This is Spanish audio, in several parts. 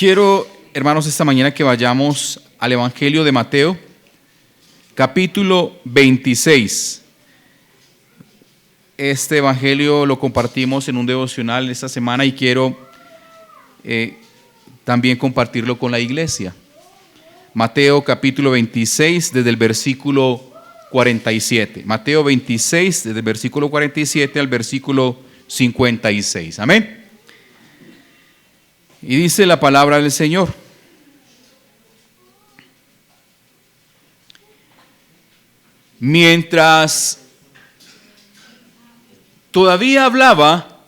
Quiero, hermanos, esta mañana que vayamos al Evangelio de Mateo, capítulo 26. Este Evangelio lo compartimos en un devocional esta semana y quiero también compartirlo con la iglesia. Mateo capítulo 26, desde el versículo 47. Mateo 26, desde el versículo 47 al versículo 56. Amén. Y dice la palabra del Señor: mientras todavía hablaba,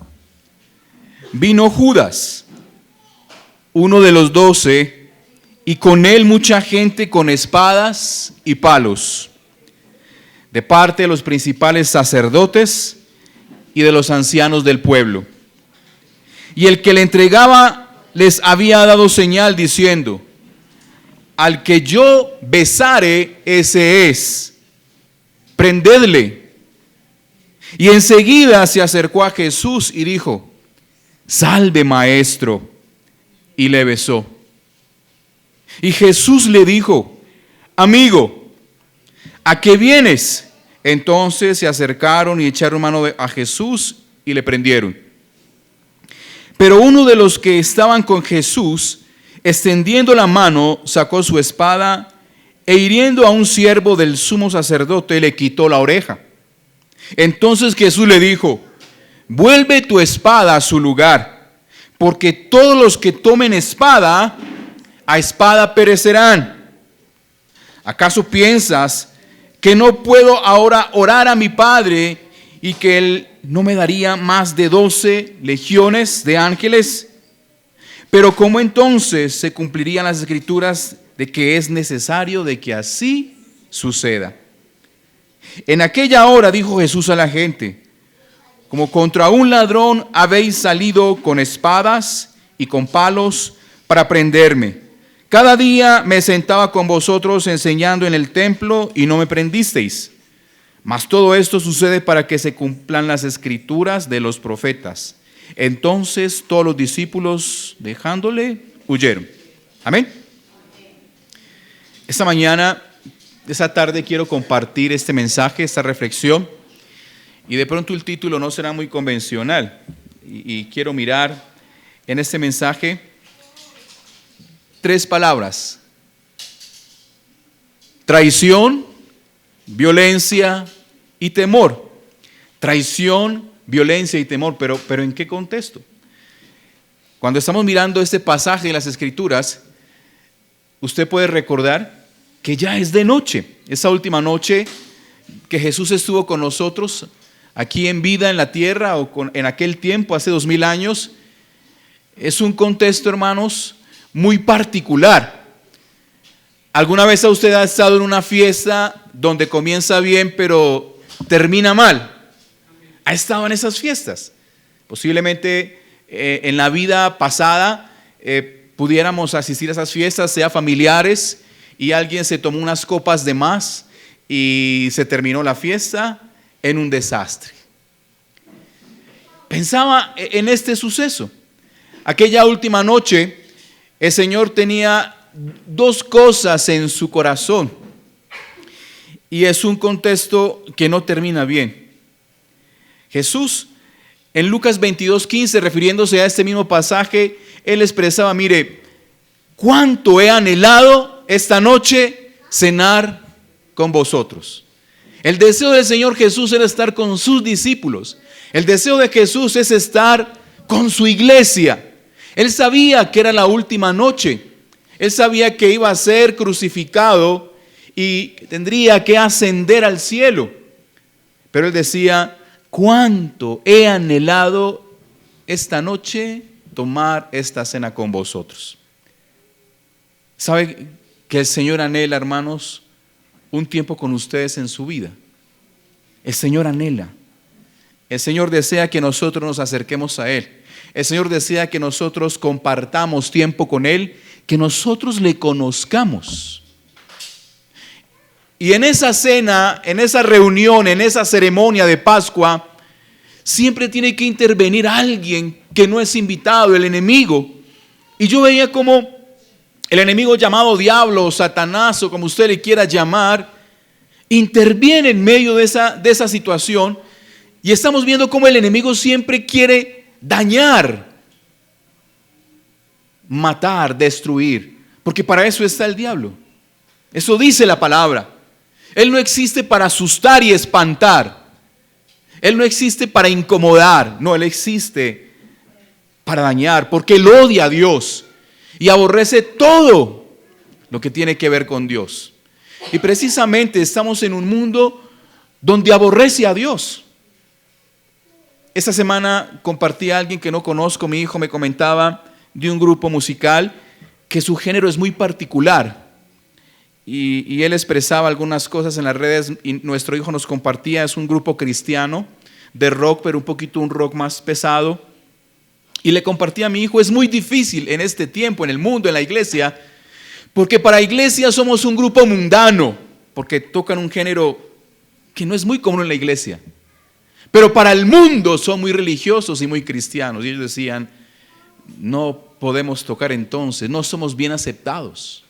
vino Judas, uno de los 12, y con él mucha gente con espadas y palos, de parte de los principales sacerdotes y de los ancianos del pueblo. Y el que le entregaba les había dado señal diciendo: al que yo besare, ese es, prendedle. Y enseguida se acercó a Jesús y dijo: salve, maestro, y le besó. Y Jesús le dijo: amigo, ¿a qué vienes? Entonces se acercaron y echaron mano a Jesús y le prendieron. Pero uno de los que estaban con Jesús, extendiendo la mano, sacó su espada e hiriendo a un siervo del sumo sacerdote, le quitó la oreja. Entonces Jesús le dijo: vuelve tu espada a su lugar, porque todos los que tomen espada, a espada perecerán. ¿Acaso piensas que no puedo ahora orar a mi Padre y que Él no me daría más de 12 legiones de ángeles? Pero ¿cómo entonces se cumplirían las escrituras de que es necesario de que así suceda? En aquella hora dijo Jesús a la gente: como contra un ladrón habéis salido con espadas y con palos para prenderme. Cada día me sentaba con vosotros enseñando en el templo y no me prendisteis. Mas todo esto sucede para que se cumplan las escrituras de los profetas. Entonces todos los discípulos, dejándole, huyeron. Amén. Esta mañana, esta tarde, quiero compartir este mensaje, esta reflexión. Y de pronto el título no será muy convencional. Y quiero mirar en este mensaje 3 palabras: traición, violencia y temor. Traición, violencia y temor, pero ¿en qué contexto? Cuando estamos mirando este pasaje de las Escrituras, usted puede recordar que ya es de noche, esa última noche que Jesús estuvo con nosotros aquí en vida en la tierra, o en aquel tiempo, hace 2000 años. Es un contexto, hermanos, muy particular. ¿Alguna vez usted ha estado en una fiesta donde comienza bien pero termina mal? ¿Ha estado en esas fiestas? Posiblemente en la vida pasada pudiéramos asistir a esas fiestas, sea familiares, y alguien se tomó unas copas de más y se terminó la fiesta en un desastre. Pensaba en este suceso. Aquella última noche, el Señor tenía 2 cosas en su corazón, y es un contexto que no termina bien. Jesús, en Lucas 22:15, refiriéndose a este mismo pasaje, Él expresaba: mire, cuánto he anhelado esta noche cenar con vosotros. El deseo del Señor Jesús era estar con sus discípulos. El deseo de Jesús es estar con su iglesia. Él sabía que era la última noche. Él sabía que iba a ser crucificado y tendría que ascender al cielo. Pero Él decía: cuánto he anhelado esta noche tomar esta cena con vosotros. ¿Sabe que el Señor anhela, hermanos, un tiempo con ustedes en su vida? El Señor anhela. El Señor desea que nosotros nos acerquemos a Él. El Señor desea que nosotros compartamos tiempo con Él, que nosotros le conozcamos. Y en esa cena, en esa reunión, en esa ceremonia de Pascua, siempre tiene que intervenir alguien que no es invitado, el enemigo. Y yo veía como el enemigo llamado diablo o Satanás o como usted le quiera llamar, interviene en medio de esa situación, y estamos viendo cómo el enemigo siempre quiere dañar, matar, destruir, porque para eso está el diablo. Eso dice la palabra. Él no existe para asustar y espantar. Él no existe para incomodar. No, Él existe para dañar, porque Él odia a Dios y aborrece todo lo que tiene que ver con Dios. Y precisamente estamos en un mundo donde aborrece a Dios. Esta semana compartí a alguien que no conozco, mi hijo me comentaba de un grupo musical que su género es muy particular. Y él expresaba algunas cosas en las redes y nuestro hijo nos compartía. Es un grupo cristiano de rock, pero un poquito un rock más pesado. Y le compartía a mi hijo, es muy difícil en este tiempo, en el mundo, en la iglesia, porque para iglesia somos un grupo mundano, porque tocan un género que no es muy común en la iglesia. Pero para el mundo son muy religiosos y muy cristianos. Y ellos decían, no podemos tocar entonces, no somos bien aceptados.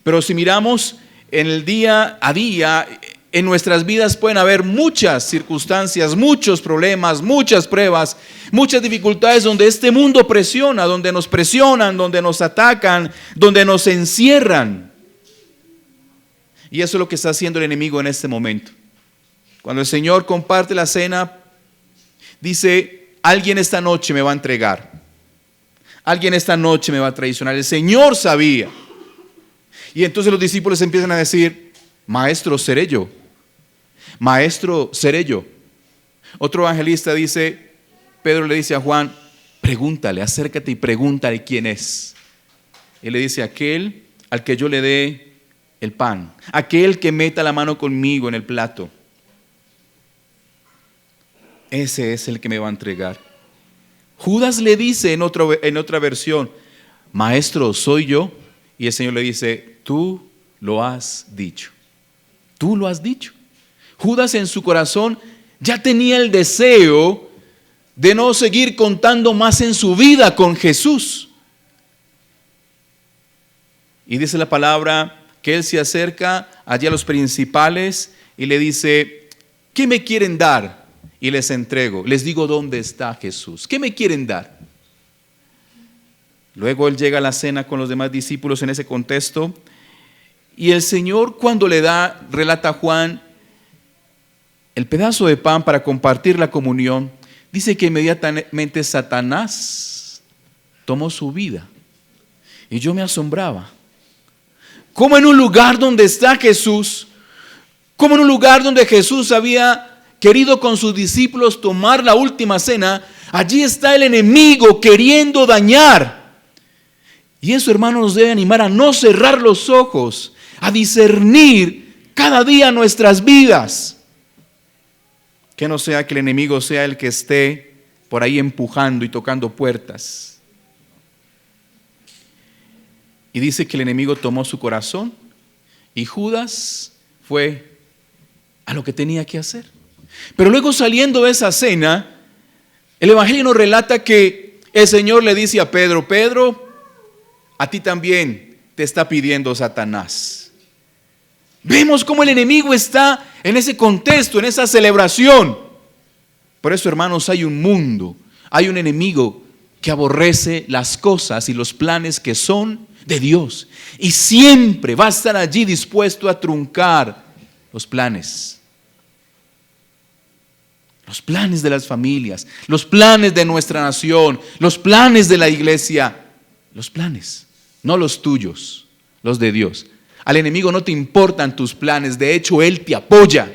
Pero si miramos en el día a día, en nuestras vidas pueden haber muchas circunstancias, muchos problemas, muchas pruebas, muchas dificultades donde este mundo presiona, donde nos presionan, donde nos atacan, donde nos encierran. Y eso es lo que está haciendo el enemigo en este momento. Cuando el Señor comparte la cena, dice, alguien esta noche me va a entregar. Alguien esta noche me va a traicionar. El Señor sabía. Y entonces los discípulos empiezan a decir, maestro, seré yo. Maestro, seré yo. Otro evangelista dice, Pedro le dice a Juan, pregúntale, acércate y pregúntale quién es. Él le dice, aquel al que yo le dé el pan, aquel que meta la mano conmigo en el plato. Ese es el que me va a entregar. Judas le dice en otra versión, maestro, soy yo. Y el Señor le dice, tú lo has dicho. Tú lo has dicho. Judas en su corazón ya tenía el deseo de no seguir contando más en su vida con Jesús. Y dice la palabra que él se acerca allí a los principales y le dice, ¿qué me quieren dar? Y les entrego, les digo dónde está Jesús. ¿Qué me quieren dar? Luego él llega a la cena con los demás discípulos en ese contexto. Y el Señor cuando le da, relata Juan, el pedazo de pan para compartir la comunión, dice que inmediatamente Satanás tomó su vida. Y yo me asombraba. ¿Cómo en un lugar donde está Jesús, cómo en un lugar donde Jesús había querido con sus discípulos tomar la última cena, allí está el enemigo queriendo dañar? Y eso, hermanos, nos debe animar a no cerrar los ojos, a discernir cada día nuestras vidas. Que no sea que el enemigo sea el que esté por ahí empujando y tocando puertas. Y dice que el enemigo tomó su corazón y Judas fue a lo que tenía que hacer. Pero luego saliendo de esa cena, el Evangelio nos relata que el Señor le dice a Pedro, Pedro, a ti también te está pidiendo Satanás. Vemos cómo el enemigo está en ese contexto, en esa celebración. Por eso, hermanos, hay un mundo, hay un enemigo que aborrece las cosas y los planes que son de Dios. Y siempre va a estar allí dispuesto a truncar los planes. Los planes de las familias, los planes de nuestra nación, los planes de la iglesia. Los planes, no los tuyos, los de Dios. Al enemigo no te importan tus planes, de hecho él te apoya,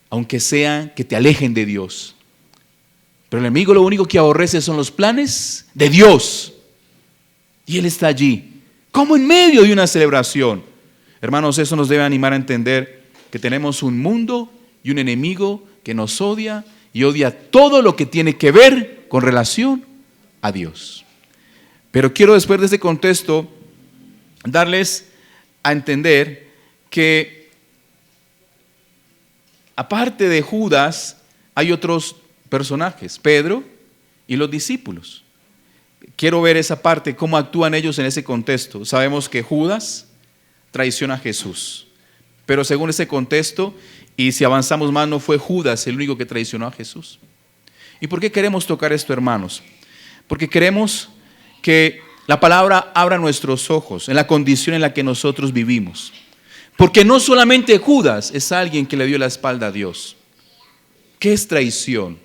aunque sea que te alejen de Dios. Pero el enemigo lo único que aborrece son los planes de Dios. Y él está allí, como en medio de una celebración. Hermanos, eso nos debe animar a entender que tenemos un mundo y un enemigo que nos odia y odia todo lo que tiene que ver con relación a Dios. Pero quiero, después de este contexto, darles a entender que aparte de Judas hay otros personajes, Pedro y los discípulos. quiero ver esa parte, cómo actúan ellos en ese contexto. Sabemos que Judas traiciona a Jesús, pero según ese contexto, y si avanzamos más, no fue Judas el único que traicionó a Jesús. ¿Y por qué queremos tocar esto, hermanos? Porque queremos que la palabra abra nuestros ojos en la condición en la que nosotros vivimos. Porque no solamente Judas es alguien que le dio la espalda a Dios. ¿Qué es traición?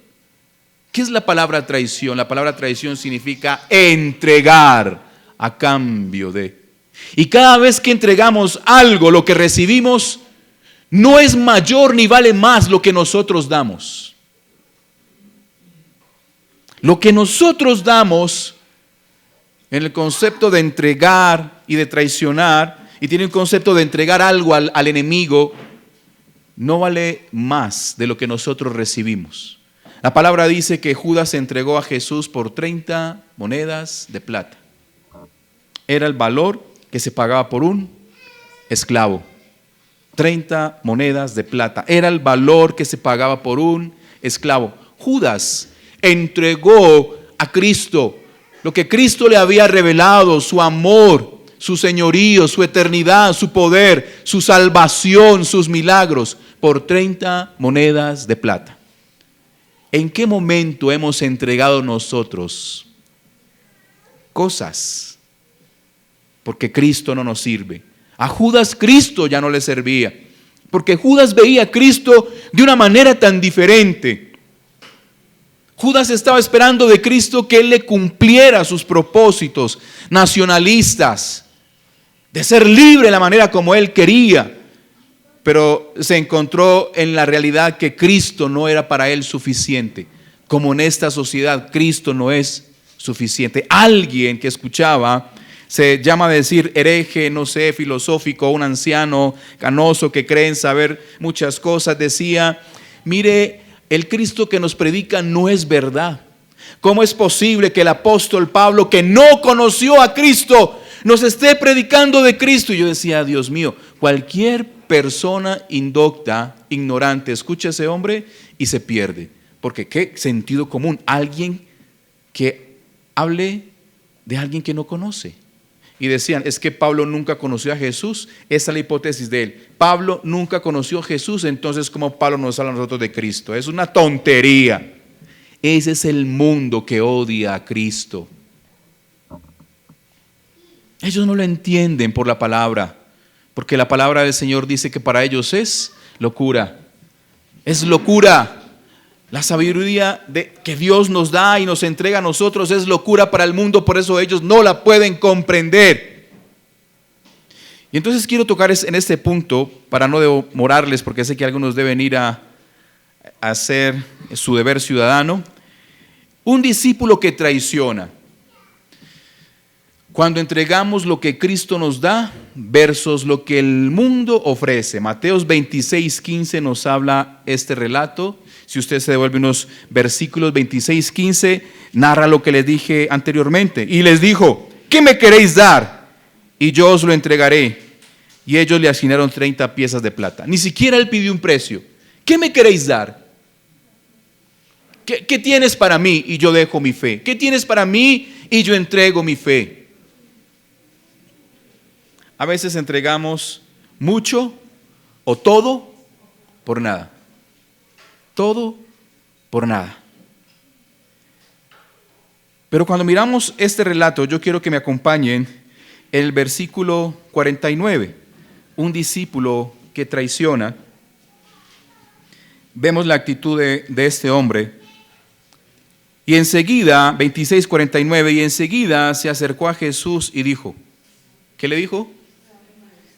¿Qué es la palabra traición? La palabra traición significa entregar a cambio de. Y cada vez que entregamos algo, lo que recibimos no es mayor ni vale más lo que nosotros damos. Lo que nosotros damos en el concepto de entregar y de traicionar, y tiene un concepto de entregar algo al enemigo, no vale más de lo que nosotros recibimos. La palabra dice que Judas entregó a Jesús por 30 monedas de plata. Era el valor que se pagaba por un esclavo. 30 monedas de plata. Era el valor que se pagaba por un esclavo. Judas entregó a Cristo lo que Cristo le había revelado, su amor, su señorío, su eternidad, su poder, su salvación, sus milagros, por 30 monedas de plata. ¿En qué momento hemos entregado nosotros cosas? Porque Cristo no nos sirve. A Judas Cristo ya no le servía, porque Judas veía a Cristo de una manera tan diferente. Judas estaba esperando de Cristo que Él le cumpliera sus propósitos nacionalistas, de ser libre de la manera como Él quería, pero se encontró en la realidad que Cristo no era para Él suficiente. Como en esta sociedad, Cristo no es suficiente. Alguien que escuchaba, se llama decir hereje, no sé, filosófico, un anciano canoso que cree en saber muchas cosas, decía: mire, el Cristo que nos predica no es verdad. ¿Cómo es posible que el apóstol Pablo, que no conoció a Cristo, nos esté predicando de Cristo? Y yo decía: Dios mío, cualquier persona indocta, ignorante, escucha a ese hombre y se pierde. Porque qué sentido común, alguien que hable de alguien que no conoce. Y decían: es que Pablo nunca conoció a Jesús. Esa es la hipótesis de él. Pablo nunca conoció a Jesús, entonces ¿cómo Pablo nos habla a nosotros de Cristo? Es una tontería. Ese es el mundo que odia a Cristo. Ellos no lo entienden por la palabra, porque la palabra del Señor dice que para ellos es locura. Es locura. La sabiduría que Dios nos da y nos entrega a nosotros es locura para el mundo, por eso ellos no la pueden comprender. Y entonces quiero tocar en este punto, para no demorarles, porque sé que algunos deben ir a hacer su deber ciudadano. Un discípulo que traiciona. Cuando entregamos lo que Cristo nos da versus lo que el mundo ofrece. Mateos 26:15 nos habla este relato. Si usted se devuelve unos versículos, 26:15 narra lo que les dije anteriormente. Y les dijo: ¿qué me queréis dar? Y yo os lo entregaré. Y ellos le asignaron 30 piezas de plata. Ni siquiera él pidió un precio. ¿Qué me queréis dar? ¿Qué tienes para mí? Y yo dejo mi fe. ¿Qué tienes para mí? Y yo entrego mi fe. A veces entregamos mucho o todo por nada. Todo por nada. Pero cuando miramos este relato, yo quiero que me acompañen el versículo 49. Un discípulo que traiciona. Vemos la actitud de este hombre. Y enseguida, 26:49, y enseguida se acercó a Jesús y dijo, ¿qué le dijo?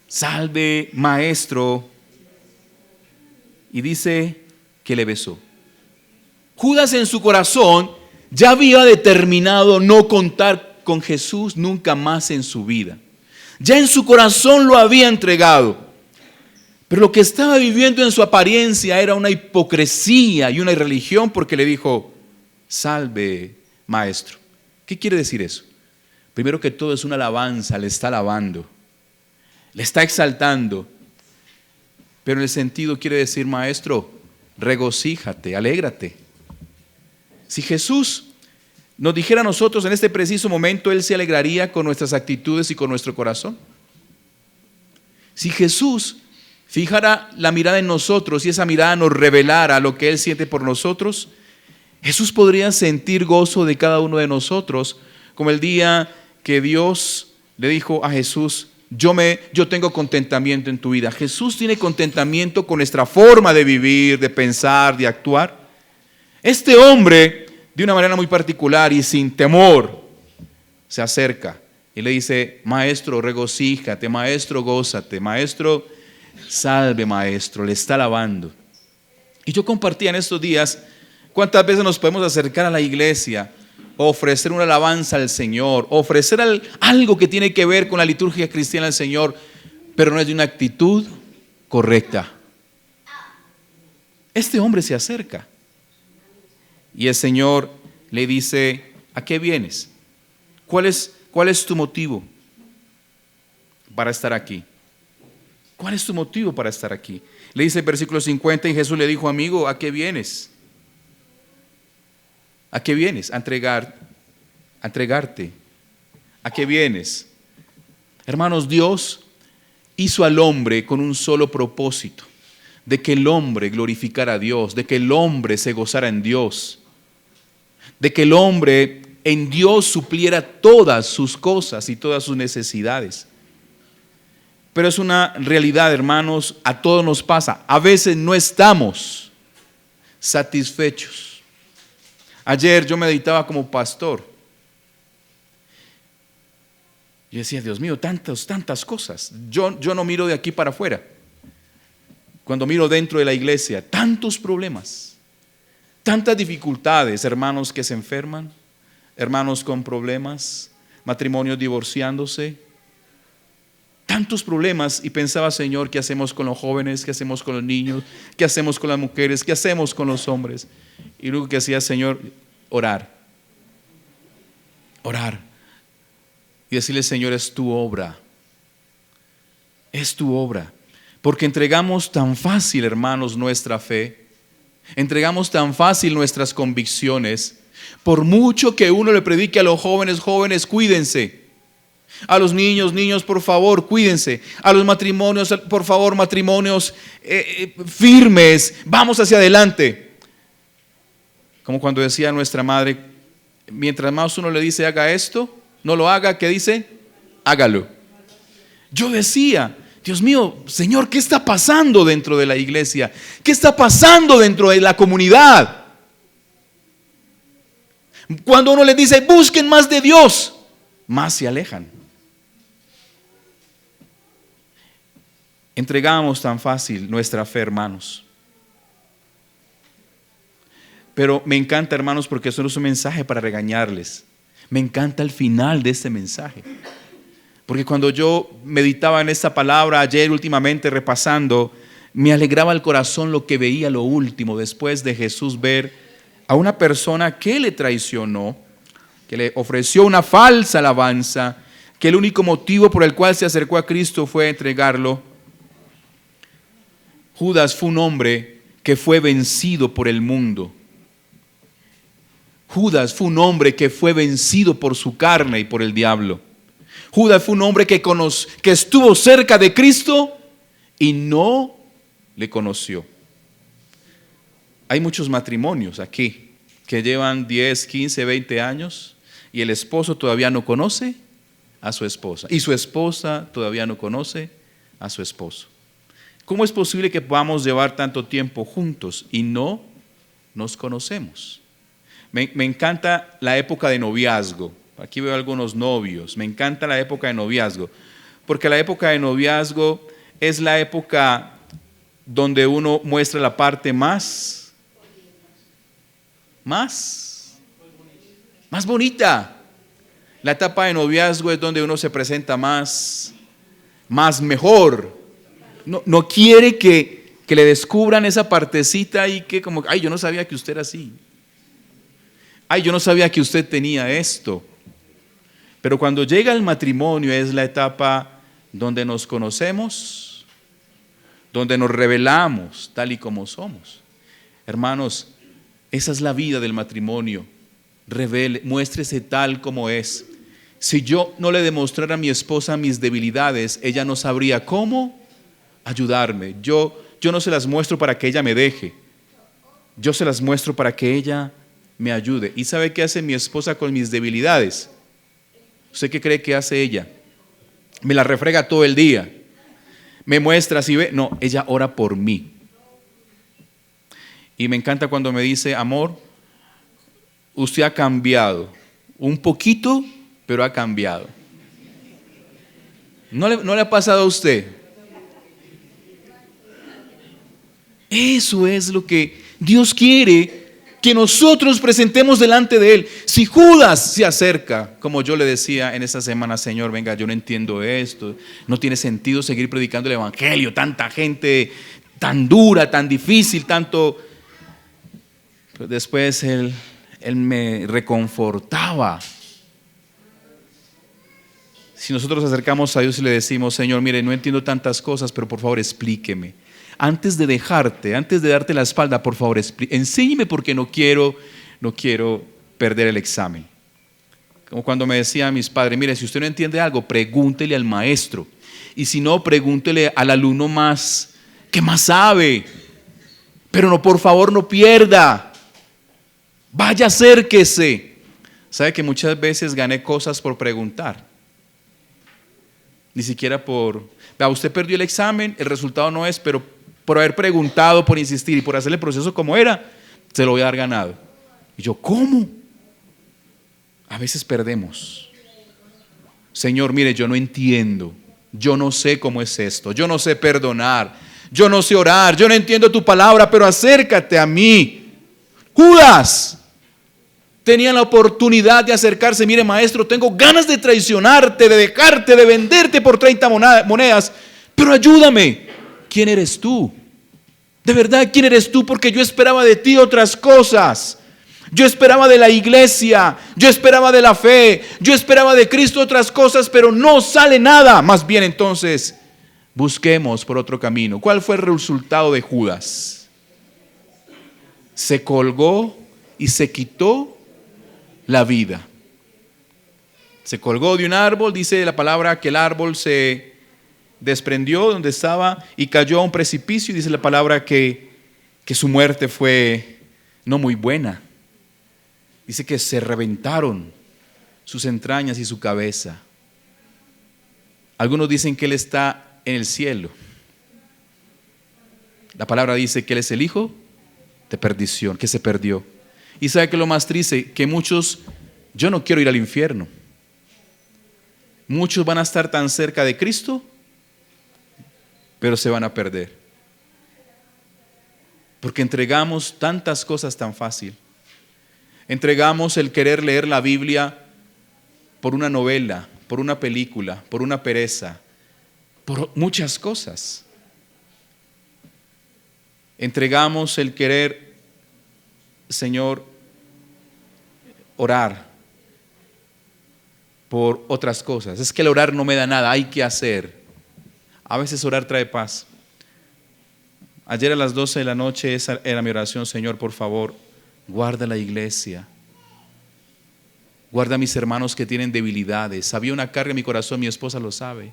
Salve, maestro. Y dice que le besó. Judas en su corazón ya había determinado no contar con Jesús nunca más en su vida. Ya en su corazón lo había entregado. Pero lo que estaba viviendo en su apariencia era una hipocresía y una irreligión, porque le dijo, salve, maestro. ¿Qué quiere decir eso? Primero que todo es una alabanza, le está alabando, le está exaltando. Pero en el sentido quiere decir, maestro, regocíjate, alégrate. Si Jesús nos dijera a nosotros en este preciso momento, Él se alegraría con nuestras actitudes y con nuestro corazón. Si Jesús fijara la mirada en nosotros y esa mirada nos revelara lo que Él siente por nosotros, Jesús podría sentir gozo de cada uno de nosotros, como el día que Dios le dijo a Jesús: yo tengo contentamiento en tu vida. Jesús tiene contentamiento con nuestra forma de vivir, de pensar, de actuar. Este hombre, de una manera muy particular y sin temor, se acerca y le dice: maestro, regocíjate, maestro, gózate, maestro, salve, maestro. Le está alabando. Y yo compartía en estos días cuántas veces nos podemos acercar a la iglesia, ofrecer una alabanza al Señor, ofrecer algo que tiene que ver con la liturgia cristiana al Señor, pero no es de una actitud correcta. Este hombre se acerca y el Señor le dice: ¿a qué vienes? ¿Cuál es tu motivo para estar aquí? ¿Cuál es tu motivo para estar aquí? Le dice el versículo 50, y Jesús le dijo: amigo, ¿a qué vienes? ¿A qué vienes? A entregarte. ¿A qué vienes? Hermanos, Dios hizo al hombre con un solo propósito: de que el hombre glorificara a Dios, de que el hombre se gozara en Dios, de que el hombre en Dios supliera todas sus cosas y todas sus necesidades. Pero es una realidad, hermanos, a todos nos pasa. A veces no estamos satisfechos. Ayer yo meditaba como pastor. Yo decía: Dios mío, tantas cosas. Yo no miro de aquí para afuera. Cuando miro dentro de la iglesia, tantos problemas, tantas dificultades, hermanos que se enferman, hermanos con problemas, matrimonios divorciándose, tantos problemas. Y pensaba: Señor, ¿qué hacemos con los jóvenes? ¿Qué hacemos con los niños? ¿Qué hacemos con las mujeres? ¿Qué hacemos con los hombres? Y lo que hacía, Señor, orar y decirle: Señor, es tu obra, porque entregamos tan fácil, hermanos, nuestra fe, entregamos tan fácil nuestras convicciones. Por mucho que uno le predique a los jóvenes: jóvenes, cuídense; a los niños, por favor, cuídense; a los matrimonios, por favor, matrimonios firmes, vamos hacia adelante. Como cuando decía nuestra madre: mientras más uno le dice haga esto, no lo haga, ¿qué dice? Hágalo. Yo decía: Dios mío, Señor, ¿qué está pasando dentro de la iglesia? ¿Qué está pasando dentro de la comunidad? Cuando uno les dice busquen más de Dios, más se alejan. Entregamos tan fácil nuestra fe, hermanos. Pero me encanta, hermanos, porque eso no es un mensaje para regañarles. Me encanta el final de este mensaje. Porque cuando yo meditaba en esta palabra ayer últimamente repasando, me alegraba el corazón lo que veía lo último, después de Jesús ver a una persona que le traicionó, que le ofreció una falsa alabanza, que el único motivo por el cual se acercó a Cristo fue entregarlo. Judas fue un hombre que fue vencido por el mundo. Judas fue un hombre que fue vencido por su carne y por el diablo. Judas fue un hombre que estuvo cerca de Cristo y no le conoció. Hay muchos matrimonios aquí que llevan 10, 15, 20 años y el esposo todavía no conoce a su esposa y su esposa todavía no conoce a su esposo. ¿Cómo es posible que podamos llevar tanto tiempo juntos y no nos conocemos? Me encanta la época de noviazgo. Aquí veo algunos novios. Me encanta la época de noviazgo, porque la época de noviazgo es la época donde uno muestra la parte más bonita. La etapa de noviazgo es donde uno se presenta más mejor. No quiere que le descubran esa partecita y que como, ay, yo no sabía que usted era así. Ay, yo no sabía que usted tenía esto. Pero cuando llega el matrimonio es la etapa donde nos conocemos, donde nos revelamos tal y como somos. Hermanos, esa es la vida del matrimonio. revele, muéstrese tal como es. Si yo no le demostrara a mi esposa mis debilidades, ella no sabría cómo ayudarme. Yo no se las muestro para que ella me deje. Yo se las muestro para que ella me ayude. ¿Y sabe qué hace mi esposa con mis debilidades? ¿Usted qué cree que hace ella? Me la refrega todo el día. Me muestra si ve. No, ella ora por mí. Y me encanta cuando me dice, amor, usted ha cambiado. Un poquito, pero ha cambiado. ¿No le ha pasado a usted? Eso es lo que Dios quiere que nosotros presentemos delante de Él. Si Judas se acerca, como yo le decía en esta semana, Señor, venga, yo no entiendo esto, no tiene sentido seguir predicando el Evangelio, tanta gente tan dura, tan difícil, tanto. Pero después Él me reconfortaba. Si nosotros nos acercamos a Dios y le decimos, Señor, mire, no entiendo tantas cosas, pero por favor explíqueme. Antes de darte la espalda, por favor, enséñeme porque no quiero perder el examen. Como cuando me decían mis padres, mire, si usted no entiende algo, pregúntele al maestro. Y si no, pregúntele al alumno que más sabe. Pero no, por favor, no pierda. Vaya, acérquese. ¿Sabe que muchas veces gané cosas por preguntar? Ni siquiera usted perdió el examen, el resultado no es, pero por haber preguntado, por insistir y por hacer el proceso como era, se lo voy a dar ganado. Y yo, ¿cómo? A veces perdemos. Señor, mire, yo no entiendo, yo no sé cómo es esto, yo no sé perdonar, yo no sé orar, yo no entiendo tu palabra, pero acércate a mí. Judas tenía la oportunidad de acercarse, mire maestro, tengo ganas de traicionarte, de dejarte, de venderte por 30 monedas, pero ayúdame. ¿Quién eres tú? De verdad, ¿quién eres tú? Porque yo esperaba de ti otras cosas. Yo esperaba de la iglesia, yo esperaba de la fe, yo esperaba de Cristo otras cosas, pero no sale nada. Más bien entonces, busquemos por otro camino. ¿Cuál fue el resultado de Judas? Se colgó y se quitó la vida. Se colgó de un árbol, dice la palabra que el árbol se desprendió donde estaba y cayó a un precipicio, y dice la palabra que su muerte fue no muy buena. Dice que se reventaron sus entrañas y su cabeza. Algunos dicen que él está en el cielo. La palabra dice que él es el hijo de perdición, que se perdió. Y sabe que lo más triste, que muchos, yo no quiero ir al infierno. Muchos van a estar tan cerca de Cristo, pero se van a perder. Porque entregamos tantas cosas tan fácil. Entregamos el querer leer la Biblia por una novela, por una película, por una pereza, por muchas cosas. Entregamos el querer, Señor, orar por otras cosas. Es que el orar no me da nada, hay que hacer. A veces orar trae paz. Ayer a las 12 de la noche esa era mi oración. Señor, por favor, guarda la iglesia. Guarda a mis hermanos que tienen debilidades. Había una carga en mi corazón, mi esposa lo sabe.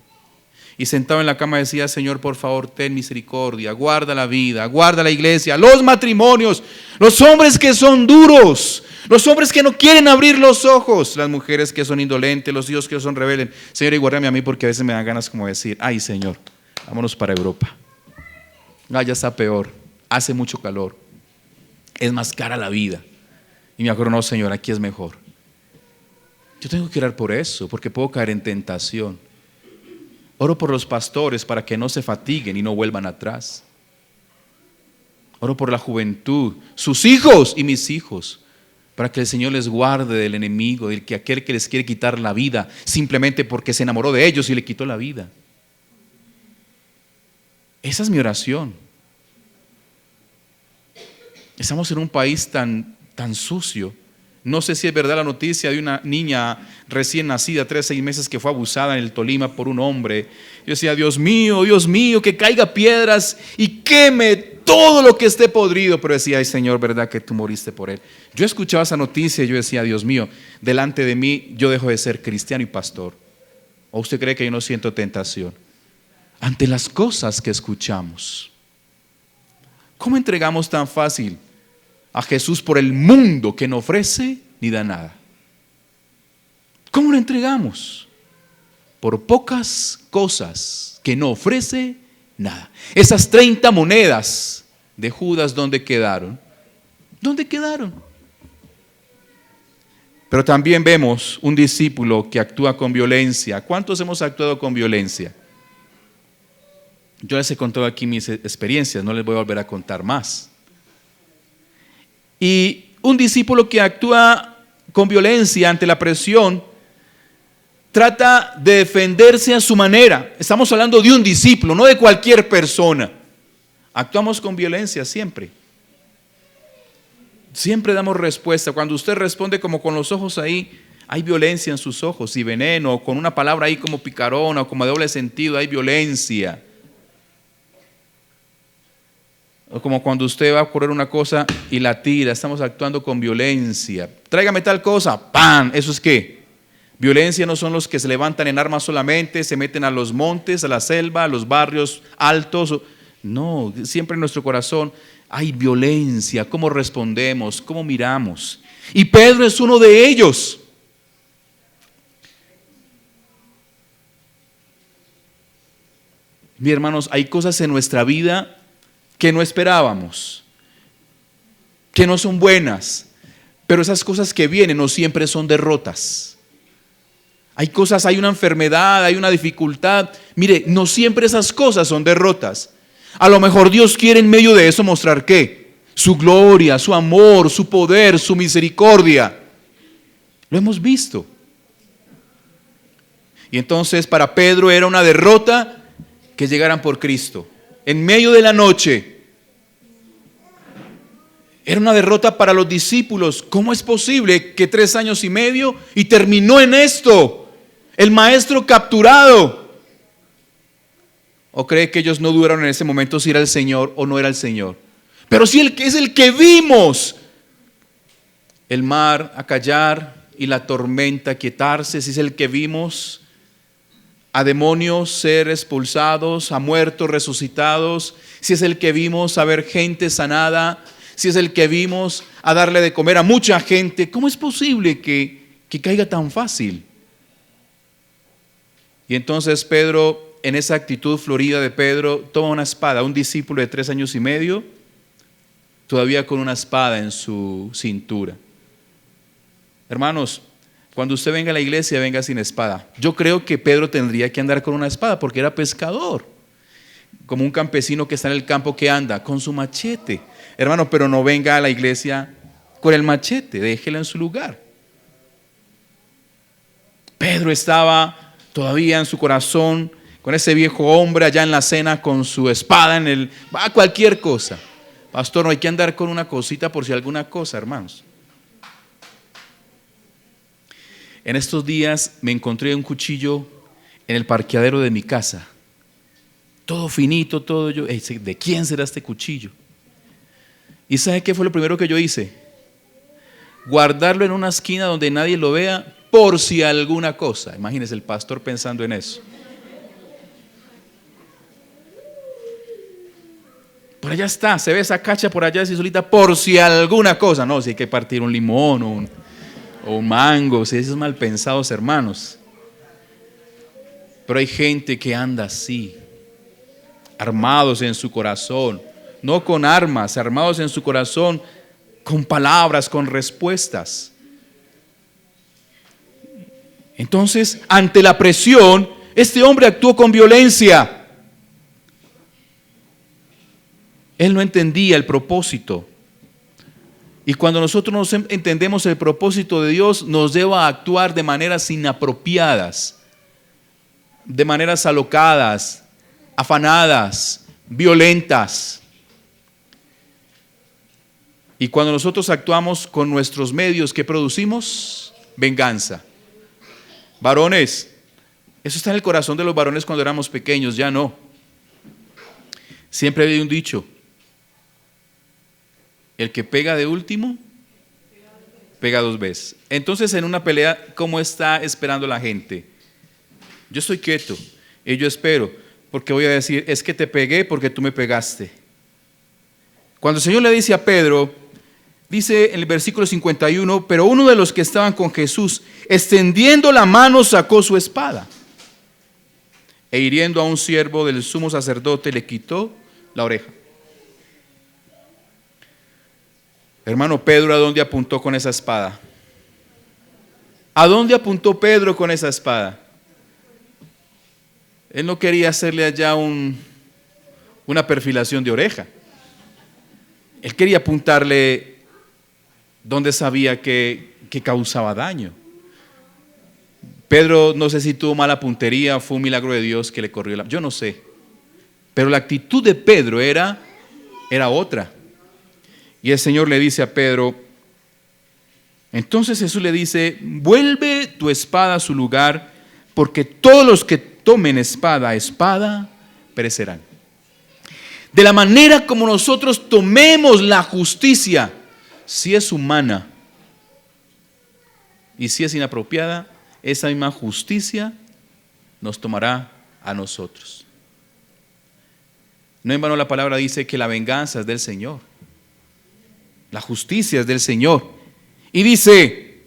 Y sentado en la cama decía, Señor, por favor, ten misericordia. Guarda la vida, guarda la iglesia, los matrimonios, los hombres que son duros, los hombres que no quieren abrir los ojos, las mujeres que son indolentes, los hijos que son rebeldes. Señor, y guárdame a mí, porque a veces me dan ganas como decir, ay Señor, vámonos para Europa. Ya está peor, hace mucho calor, es más cara la vida. Y me acuerdo, no Señor, aquí es mejor. Yo tengo que orar por eso, porque puedo caer en tentación. Oro por los pastores para que no se fatiguen y no vuelvan atrás. Oro por la juventud, sus hijos y mis hijos, para que el Señor les guarde del enemigo, del que aquel que les quiere quitar la vida simplemente porque se enamoró de ellos y le quitó la vida. Esa es mi oración. Estamos en un país tan sucio No sé si es verdad la noticia de una niña recién nacida, 6 meses, que fue abusada en el Tolima por un hombre. Yo decía, Dios mío, que caiga piedras y queme todo lo que esté podrido. Pero decía, ay Señor, ¿verdad que tú moriste por él? Yo escuchaba esa noticia y yo decía, Dios mío, delante de mí yo dejo de ser cristiano y pastor. ¿O usted cree que yo no siento tentación? Ante las cosas que escuchamos, ¿cómo entregamos tan fácil a Jesús por el mundo que no ofrece ni da nada? ¿Cómo lo entregamos? Por pocas cosas que no ofrece nada. Esas 30 monedas de Judas, ¿dónde quedaron? ¿Dónde quedaron? Pero también vemos un discípulo que actúa con violencia. ¿Cuántos hemos actuado con violencia? Yo les he contado aquí mis experiencias, no les voy a volver a contar más. Y un discípulo que actúa con violencia ante la presión trata de defenderse a su manera. Estamos hablando de un discípulo, no de cualquier persona. Actuamos con violencia siempre. Siempre damos respuesta. Cuando usted responde como con los ojos ahí, hay violencia en sus ojos y veneno, o con una palabra ahí como picarona o como de doble sentido, hay violencia. O como cuando usted va a correr una cosa y la tira, estamos actuando con violencia. Tráigame tal cosa, ¡pam! ¿Eso es qué? Violencia no son los que se levantan en armas solamente, se meten a los montes, a la selva, a los barrios altos. No, siempre en nuestro corazón hay violencia. ¿Cómo respondemos? ¿Cómo miramos? Y Pedro es uno de ellos. Mis hermanos, hay cosas en nuestra vida que no esperábamos, que no son buenas, pero esas cosas que vienen no siempre son derrotas. Hay cosas, hay una enfermedad, hay una dificultad. Mire, no siempre esas cosas son derrotas. A lo mejor Dios quiere en medio de eso mostrar ¿qué? Su gloria, su amor, su poder, su misericordia. Lo hemos visto. Y entonces para Pedro era una derrota que llegaran por Cristo. En medio de la noche. Era una derrota para los discípulos. ¿Cómo es posible que 3 años y medio y terminó en esto? El maestro capturado. ¿O cree que ellos no dudaron en ese momento si era el Señor o no era el Señor? Pero si es el que vimos. El mar acallar y la tormenta aquietarse, si es el que vimos. A demonios ser expulsados, a muertos resucitados, si es el que vimos a ver gente sanada, si es el que vimos a darle de comer a mucha gente, ¿cómo es posible que caiga tan fácil? Y entonces Pedro, en esa actitud florida de Pedro, toma una espada, un discípulo de 3 años y medio, todavía con una espada en su cintura. Hermanos, cuando usted venga a la iglesia, venga sin espada. Yo creo que Pedro tendría que andar con una espada porque era pescador. Como un campesino que está en el campo que anda con su machete. Hermano, pero no venga a la iglesia con el machete, déjelo en su lugar. Pedro estaba todavía en su corazón con ese viejo hombre allá en la cena con su espada va cualquier cosa. Pastor, no hay que andar con una cosita por si alguna cosa, hermanos. En estos días me encontré un cuchillo en el parqueadero de mi casa. Todo finito, todo yo. ¿De quién será este cuchillo? ¿Y sabe qué fue lo primero que yo hice? Guardarlo en una esquina donde nadie lo vea por si alguna cosa. Imagínese el pastor pensando en eso. Por allá está, se ve esa cacha por allá así solita por si alguna cosa. No, si hay que partir un limón o un mango, si esos mal pensados, hermanos. Pero hay gente que anda así, armados en su corazón, no con armas, armados en su corazón, con palabras, con respuestas. Entonces, ante la presión, este hombre actuó con violencia. Él no entendía el propósito. Y cuando nosotros no entendemos el propósito de Dios, nos lleva a actuar de maneras inapropiadas, de maneras alocadas, afanadas, violentas. Y cuando nosotros actuamos con nuestros medios, ¿qué producimos? Venganza. Varones, eso está en el corazón de los varones cuando éramos pequeños, ya no. Siempre había un dicho: el que pega de último, pega dos veces. Entonces, en una pelea, ¿cómo está esperando la gente? Yo estoy quieto y yo espero, porque voy a decir, es que te pegué porque tú me pegaste. Cuando el Señor le dice a Pedro, dice en el versículo 51, pero uno de los que estaban con Jesús, extendiendo la mano, sacó su espada e hiriendo a un siervo del sumo sacerdote, le quitó la oreja. Hermano, Pedro, ¿a dónde apuntó con esa espada? ¿A dónde apuntó Pedro con esa espada? Él no quería hacerle allá una perfilación de oreja. Él quería apuntarle donde sabía que causaba daño. Pedro, no sé si tuvo mala puntería, fue un milagro de Dios que le corrió yo no sé. Pero la actitud de Pedro era otra. Y el Señor le dice a Pedro, entonces Jesús le dice, vuelve tu espada a su lugar, porque todos los que tomen espada, perecerán. De la manera como nosotros tomemos la justicia, si es humana y si es inapropiada, esa misma justicia nos tomará a nosotros. No en vano la palabra dice que la venganza es del Señor. La justicia es del Señor. Y dice,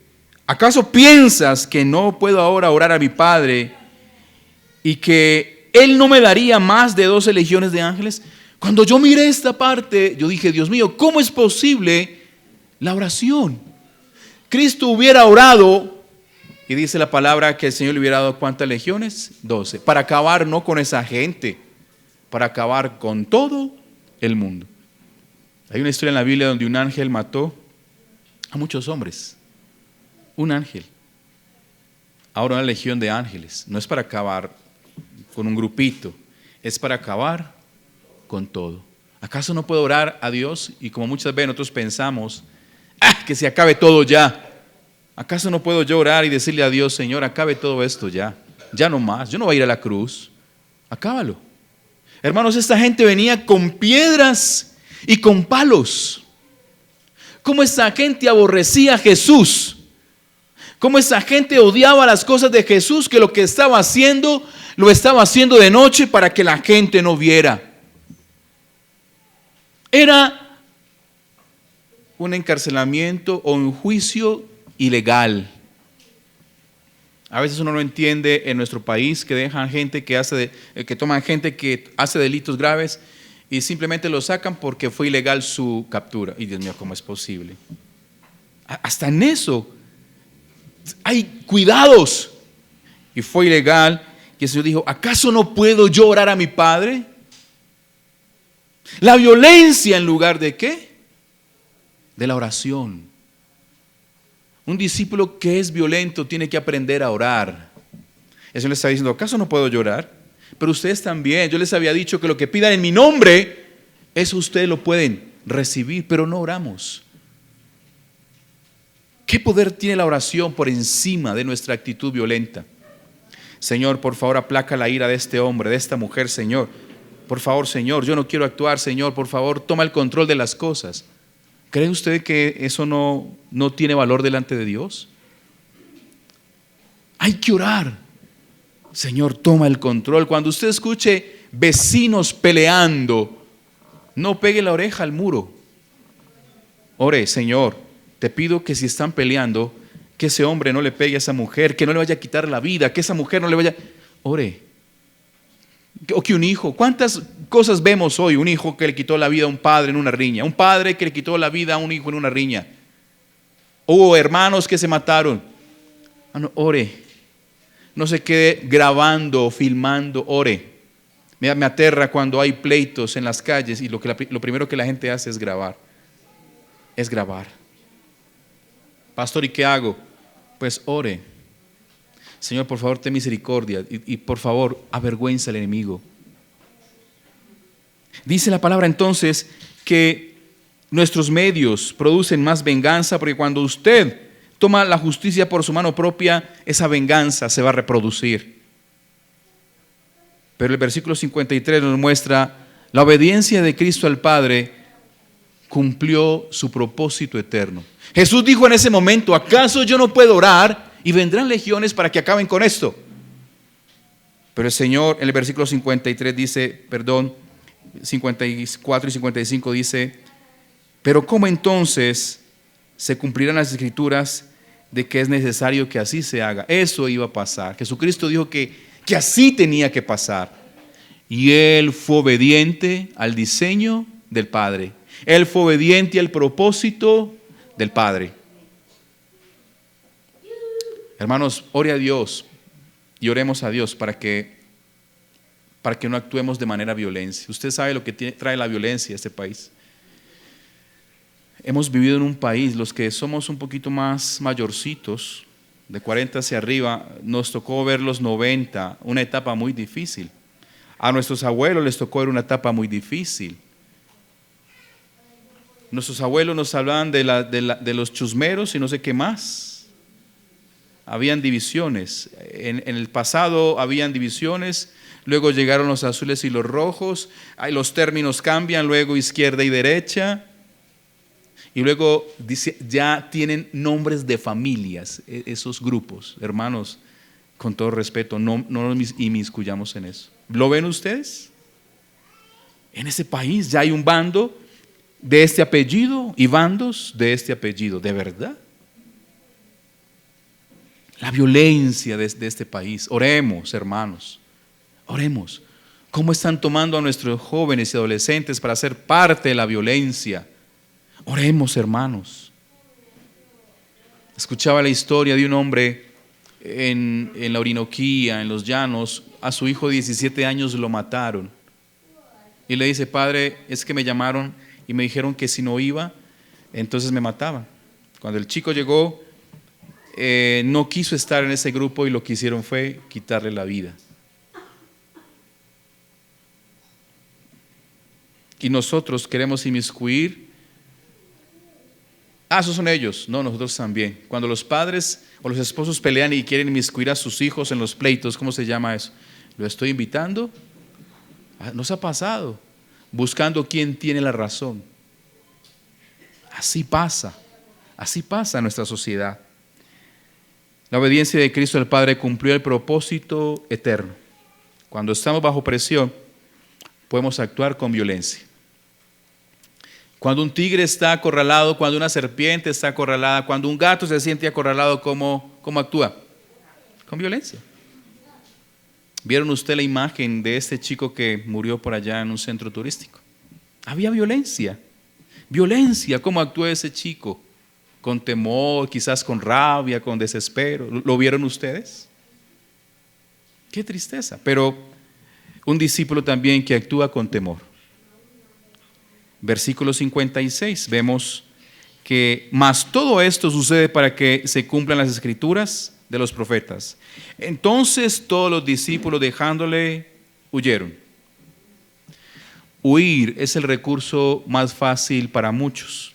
¿acaso piensas que no puedo ahora orar a mi Padre y que Él no me daría más de 12 legiones de ángeles? Cuando yo miré esta parte, yo dije, Dios mío, ¿cómo es posible la oración? Cristo hubiera orado, y dice la palabra que el Señor le hubiera dado ¿cuántas legiones? 12. Para acabar no con esa gente, para acabar con todo el mundo. Hay una historia en la Biblia donde un ángel mató a muchos hombres. Un ángel. Ahora una legión de ángeles. No es para acabar con un grupito, es para acabar con todo. ¿Acaso no puedo orar a Dios? Y como muchas veces nosotros pensamos, que se acabe todo ya. ¿Acaso no puedo yo orar y decirle a Dios, Señor, acabe todo esto ya? Ya no más, yo no voy a ir a la cruz. Acábalo. Hermanos, esta gente venía con piedras y con palos. Cómo esa gente aborrecía a Jesús. Cómo esa gente odiaba las cosas de Jesús, que lo que estaba haciendo, lo estaba haciendo de noche para que la gente no viera. Era un encarcelamiento o un juicio ilegal. A veces uno no entiende en nuestro país que dejan gente que toman gente que hace delitos graves y simplemente lo sacan porque fue ilegal su captura. Y Dios mío, ¿cómo es posible? Hasta en eso hay cuidados. Y fue ilegal. Y el Señor dijo, ¿acaso no puedo yo orar a mi Padre? La violencia en lugar de ¿qué? De la oración. Un discípulo que es violento tiene que aprender a orar. Eso le está diciendo, ¿acaso no puedo llorar? Pero ustedes también, yo les había dicho que lo que pidan en mi nombre, eso ustedes lo pueden recibir, pero no oramos. ¿Qué poder tiene la oración por encima de nuestra actitud violenta? Señor, por favor, aplaca la ira de este hombre, de esta mujer, Señor. Por favor, Señor, yo no quiero actuar, Señor, por favor, toma el control de las cosas. ¿Cree usted que eso no tiene valor delante de Dios? Hay que orar. Señor, toma el control. Cuando usted escuche vecinos peleando, no pegue la oreja al muro. Ore, Señor, te pido que si están peleando, que ese hombre no le pegue a esa mujer, que no le vaya a quitar la vida, que esa mujer no le vaya... Ore. O que un hijo, ¿cuántas cosas vemos hoy? Un hijo que le quitó la vida a un padre en una riña, un padre que le quitó la vida a un hijo en una riña, o hermanos que se mataron. Ore, no se quede grabando, filmando, ore. Me aterra cuando hay pleitos en las calles y lo primero que la gente hace es grabar. Es grabar. Pastor, ¿y qué hago? Pues ore. Señor, por favor, ten misericordia y por favor, avergüenza al enemigo. Dice la palabra entonces que nuestros medios producen más venganza, porque cuando usted toma la justicia por su mano propia, esa venganza se va a reproducir. Pero el versículo 53 nos muestra la obediencia de Cristo al Padre cumplió su propósito eterno. Jesús dijo en ese momento: ¿acaso yo no puedo orar y vendrán legiones para que acaben con esto? Pero el Señor en el versículo 53 dice, 54 y 55 dice: pero ¿cómo entonces se cumplirán las escrituras de que es necesario que así se haga? Eso iba a pasar. Jesucristo dijo que así tenía que pasar. Y Él fue obediente al diseño del Padre. Él fue obediente al propósito del Padre. Hermanos, ore a Dios y oremos a Dios para que no actuemos de manera violencia. Usted sabe lo que trae la violencia a este país. Hemos vivido en un país, los que somos un poquito más mayorcitos, de 40 hacia arriba, nos tocó ver los 90, una etapa muy difícil. A nuestros abuelos les tocó ver una etapa muy difícil. Nuestros abuelos nos hablaban de los chusmeros y no sé qué más. Habían divisiones. En el pasado habían divisiones, luego llegaron los azules y los rojos, los términos cambian, luego izquierda y derecha. Y luego dice, ya tienen nombres de familias, esos grupos. Hermanos, con todo respeto, no nos inmiscuyamos en eso. ¿Lo ven ustedes? En ese país ya hay un bando de este apellido y bandos de este apellido. ¿De verdad? La violencia de este país. Oremos, hermanos. Oremos. ¿Cómo están tomando a nuestros jóvenes y adolescentes para ser parte de la violencia? Oremos, hermanos. Escuchaba la historia de un hombre en la Orinoquía, en los llanos. A su hijo de 17 años lo mataron. Y le dice: padre, es que me llamaron y me dijeron que si no iba, entonces me mataban. Cuando el chico llegó, no quiso estar en ese grupo y lo que hicieron fue quitarle la vida. Y nosotros queremos inmiscuir. Esos son ellos. No, nosotros también. Cuando los padres o los esposos pelean y quieren inmiscuir a sus hijos en los pleitos, ¿cómo se llama eso? ¿Lo estoy invitando? Nos ha pasado. Buscando quién tiene la razón. Así pasa en nuestra sociedad. La obediencia de Cristo al Padre cumplió el propósito eterno. Cuando estamos bajo presión, podemos actuar con violencia. Cuando un tigre está acorralado, cuando una serpiente está acorralada, cuando un gato se siente acorralado, ¿cómo actúa? Con violencia. ¿Vieron usted la imagen de este chico que murió por allá en un centro turístico? Había violencia. Violencia, ¿cómo actuó ese chico? Con temor, quizás con rabia, con desespero. ¿Lo vieron ustedes? Qué tristeza. Pero un discípulo también que actúa con temor. Versículo 56, vemos que más todo esto sucede para que se cumplan las escrituras de los profetas. Entonces todos los discípulos, dejándole, huyeron. Huir es el recurso más fácil para muchos.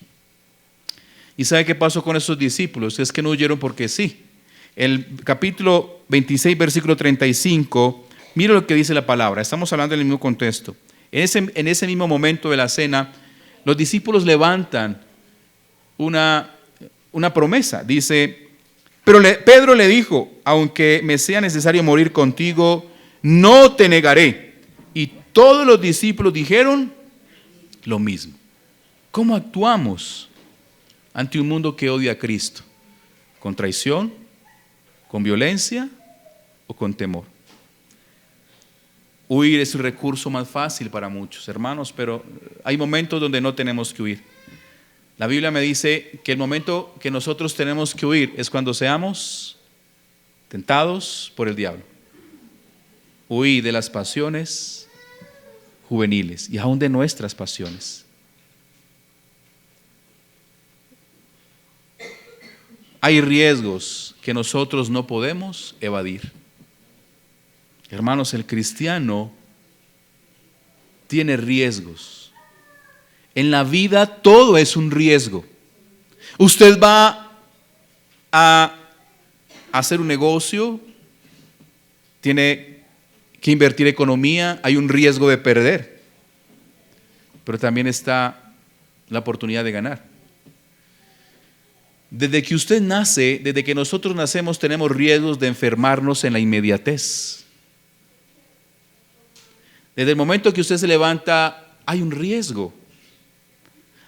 ¿Y sabe qué pasó con esos discípulos? Es que no huyeron porque sí. El capítulo 26, versículo 35, mira lo que dice la palabra. Estamos hablando del mismo contexto. En ese mismo momento de la cena, los discípulos levantan una promesa. Dice: pero Pedro le dijo: aunque me sea necesario morir contigo, no te negaré. Y todos los discípulos dijeron lo mismo. ¿Cómo actuamos ante un mundo que odia a Cristo? ¿Con traición? ¿Con violencia? ¿O con temor? Huir es el recurso más fácil para muchos, hermanos, pero hay momentos donde no tenemos que huir. La Biblia me dice que el momento que nosotros tenemos que huir es cuando seamos tentados por el diablo. Huir de las pasiones juveniles y aún de nuestras pasiones. Hay riesgos que nosotros no podemos evadir. Hermanos, el cristiano tiene riesgos. En la vida todo es un riesgo. Usted va a hacer un negocio, tiene que invertir economía, hay un riesgo de perder, pero también está la oportunidad de ganar. Desde que usted nace, desde que nosotros nacemos, tenemos riesgos de enfermarnos en la inmediatez. Desde el momento que usted se levanta, hay un riesgo.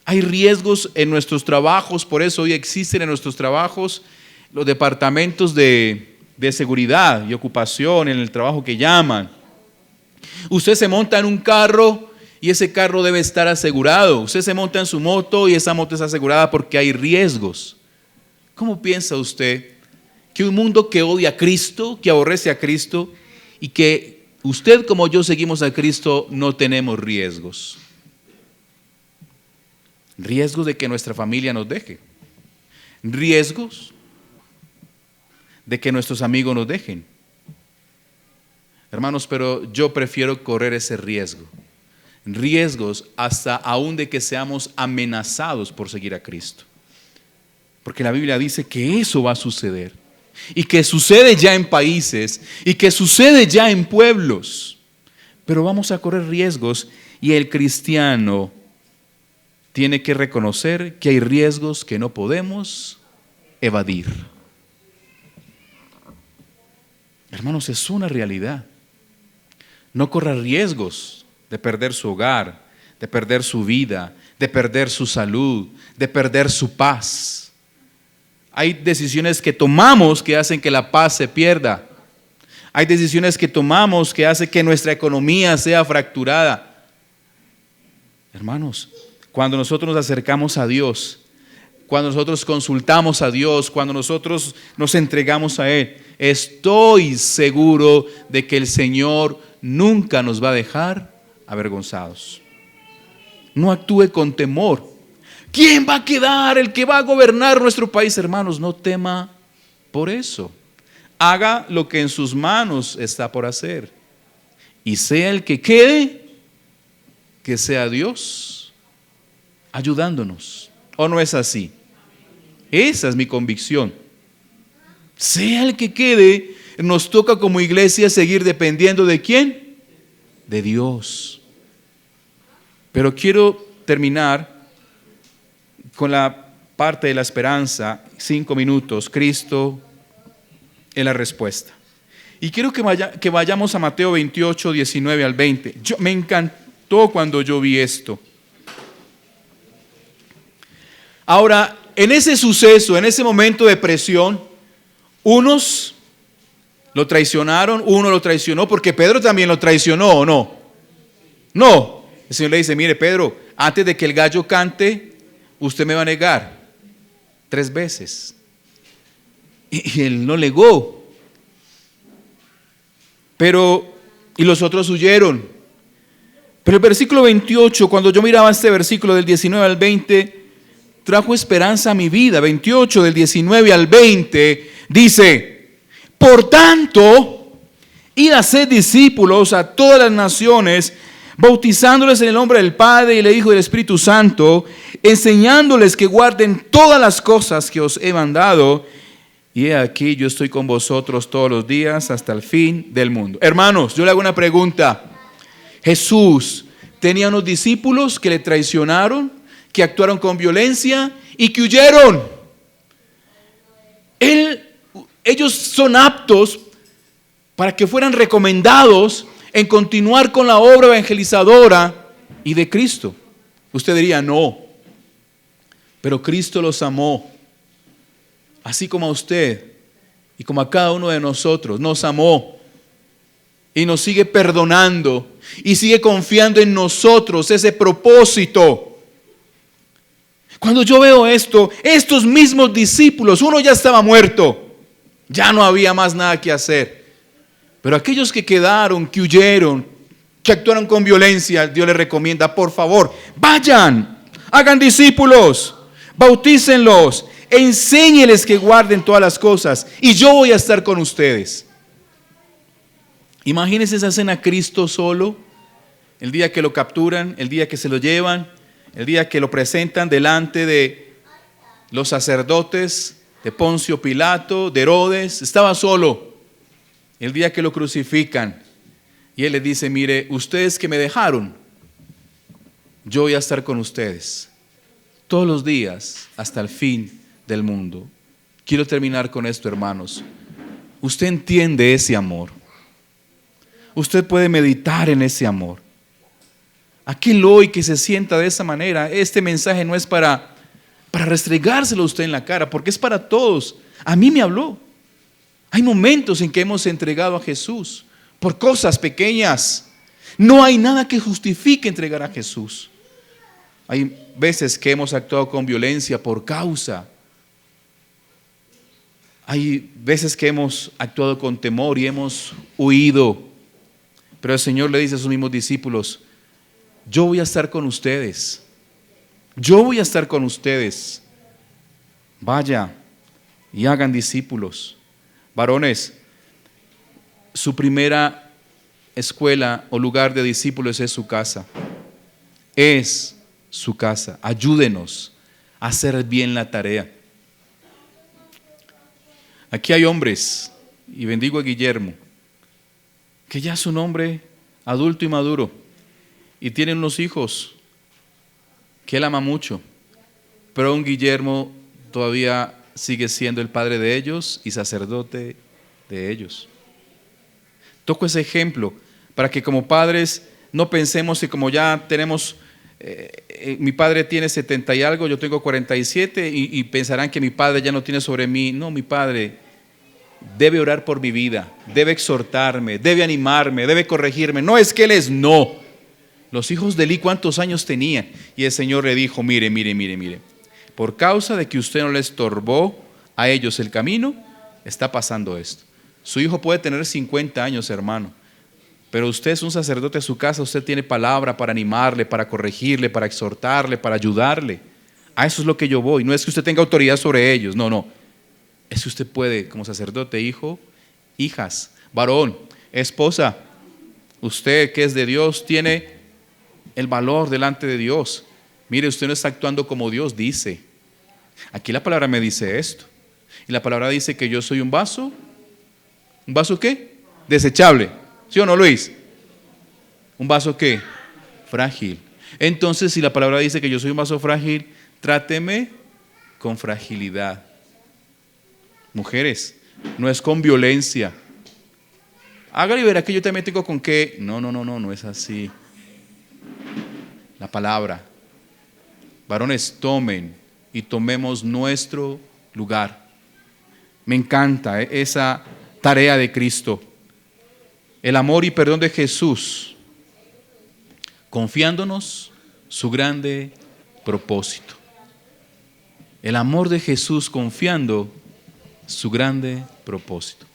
Hay riesgos en nuestros trabajos, por eso hoy existen en nuestros trabajos los departamentos de seguridad y ocupación en el trabajo que llaman. Usted se monta en un carro y ese carro debe estar asegurado. Usted se monta en su moto y esa moto está asegurada porque hay riesgos. ¿Cómo piensa usted que un mundo que odia a Cristo, que aborrece a Cristo y que usted como yo seguimos a Cristo no tenemos riesgos? Riesgos de que nuestra familia nos deje. Riesgos de que nuestros amigos nos dejen. Hermanos, pero yo prefiero correr ese riesgo. Riesgos hasta aún de que seamos amenazados por seguir a Cristo. Porque la Biblia dice que eso va a suceder. Y que sucede ya en países. Y que sucede ya en pueblos. Pero vamos a correr riesgos y el cristiano tiene que reconocer que hay riesgos que no podemos evadir. Hermanos, es una realidad. No corra riesgos de perder su hogar, de perder su vida, de perder su salud, de perder su paz. Hay decisiones que tomamos que hacen que la paz se pierda. Hay decisiones que tomamos que hacen que nuestra economía sea fracturada. Hermanos, cuando nosotros nos acercamos a Dios, cuando nosotros consultamos a Dios, cuando nosotros nos entregamos a Él, estoy seguro de que el Señor nunca nos va a dejar avergonzados. No actúe con temor. ¿Quién va a quedar? El que va a gobernar nuestro país, hermanos, no tema por eso. Haga lo que en sus manos está por hacer. Y sea el que quede, que sea Dios ayudándonos. ¿O no es así? Esa es mi convicción. Sea el que quede, nos toca como iglesia seguir dependiendo ¿de quién? De Dios. Pero quiero terminar con la parte de la esperanza. 5 minutos. Cristo es la respuesta. Y quiero que vayamos a Mateo 28, 19 al 20. Me encantó cuando yo vi esto. Ahora, en ese suceso, en ese momento de presión, unos lo traicionaron, uno lo traicionó, porque Pedro también lo traicionó, ¿o no? No. El Señor le dice, mire Pedro, antes de que el gallo cante, usted me va a negar 3 veces. Y él no negó. Y los otros huyeron. Pero el versículo 28, cuando yo miraba este versículo del 19 al 20, trajo esperanza a mi vida. 28 del 19 al 20 dice, por tanto, id a ser discípulos a todas las naciones, bautizándoles en el nombre del Padre y del Hijo y del Espíritu Santo, enseñándoles que guarden todas las cosas que os he mandado. Y he aquí, yo estoy con vosotros todos los días hasta el fin del mundo. Hermanos, yo le hago una pregunta. Jesús tenía unos discípulos que le traicionaron, que actuaron con violencia y que huyeron. Ellos son aptos para que fueran recomendados en continuar con la obra evangelizadora y de Cristo. Usted diría, no, pero Cristo los amó, así como a usted y como a cada uno de nosotros, nos amó y nos sigue perdonando y sigue confiando en nosotros ese propósito. Cuando yo veo esto, estos mismos discípulos, uno ya estaba muerto, ya no había más nada que hacer. Pero aquellos que quedaron, que huyeron, que actuaron con violencia, Dios les recomienda, por favor, vayan, hagan discípulos, bautícenlos, enséñeles que guarden todas las cosas y yo voy a estar con ustedes. Imagínense esa escena, Cristo solo, el día que lo capturan, el día que se lo llevan. El día que lo presentan delante de los sacerdotes, de Poncio Pilato, de Herodes, estaba solo. El día que lo crucifican, y él le dice, mire, ustedes que me dejaron, yo voy a estar con ustedes todos los días hasta el fin del mundo. Quiero terminar con esto, hermanos. Usted entiende ese amor. Usted puede meditar en ese amor. Aquel hoy que se sienta de esa manera, este mensaje no es para restregárselo a usted en la cara, porque es para todos. A mí me habló. Hay momentos en que hemos entregado a Jesús por cosas pequeñas. No hay nada que justifique entregar a Jesús. Hay veces que hemos actuado con violencia por causa. Hay veces que hemos actuado con temor y hemos huido. Pero el Señor le dice a sus mismos discípulos, yo voy a estar con ustedes. Yo voy a estar con ustedes. Vaya y hagan discípulos. Varones, su primera escuela o lugar de discípulos es su casa. Es su casa. Ayúdenos a hacer bien la tarea. Aquí hay hombres, y bendigo a Guillermo, que ya es un hombre adulto y maduro, y tiene unos hijos que él ama mucho, pero aún Guillermo todavía sigue siendo el padre de ellos y sacerdote de ellos. Toco ese ejemplo para que como padres no pensemos que como ya tenemos, mi padre tiene 70 y algo, yo tengo 47 y pensarán que mi padre ya no tiene sobre mí. No, mi padre debe orar por mi vida, debe exhortarme, debe animarme, debe corregirme. No es que él es no. Los hijos de Eli, ¿cuántos años tenían? Y el Señor le dijo, mire, por causa de que usted no le estorbó a ellos el camino, está pasando esto. Su hijo puede tener 50 años, hermano, pero usted es un sacerdote de su casa, usted tiene palabra para animarle, para corregirle, para exhortarle, para ayudarle. A eso es lo que yo voy. No es que usted tenga autoridad sobre ellos, no. Es que usted puede, como sacerdote, hijo, hijas, varón, esposa, usted que es de Dios, tiene el valor delante de Dios. Mire, usted no está actuando como Dios dice. Aquí la palabra me dice esto. Y la palabra dice que yo soy un vaso. ¿Un vaso qué? Desechable. ¿Sí o no, Luis? ¿Un vaso qué? Frágil. Entonces, si la palabra dice que yo soy un vaso frágil, tráteme con fragilidad. Mujeres, no es con violencia. Hágale y verá que yo también tengo con qué. No es así. La palabra. Varones, tomen y tomemos nuestro lugar. Me encanta esa tarea de Cristo. El amor y perdón de Jesús, confiándonos su grande propósito. El amor de Jesús confiando su grande propósito.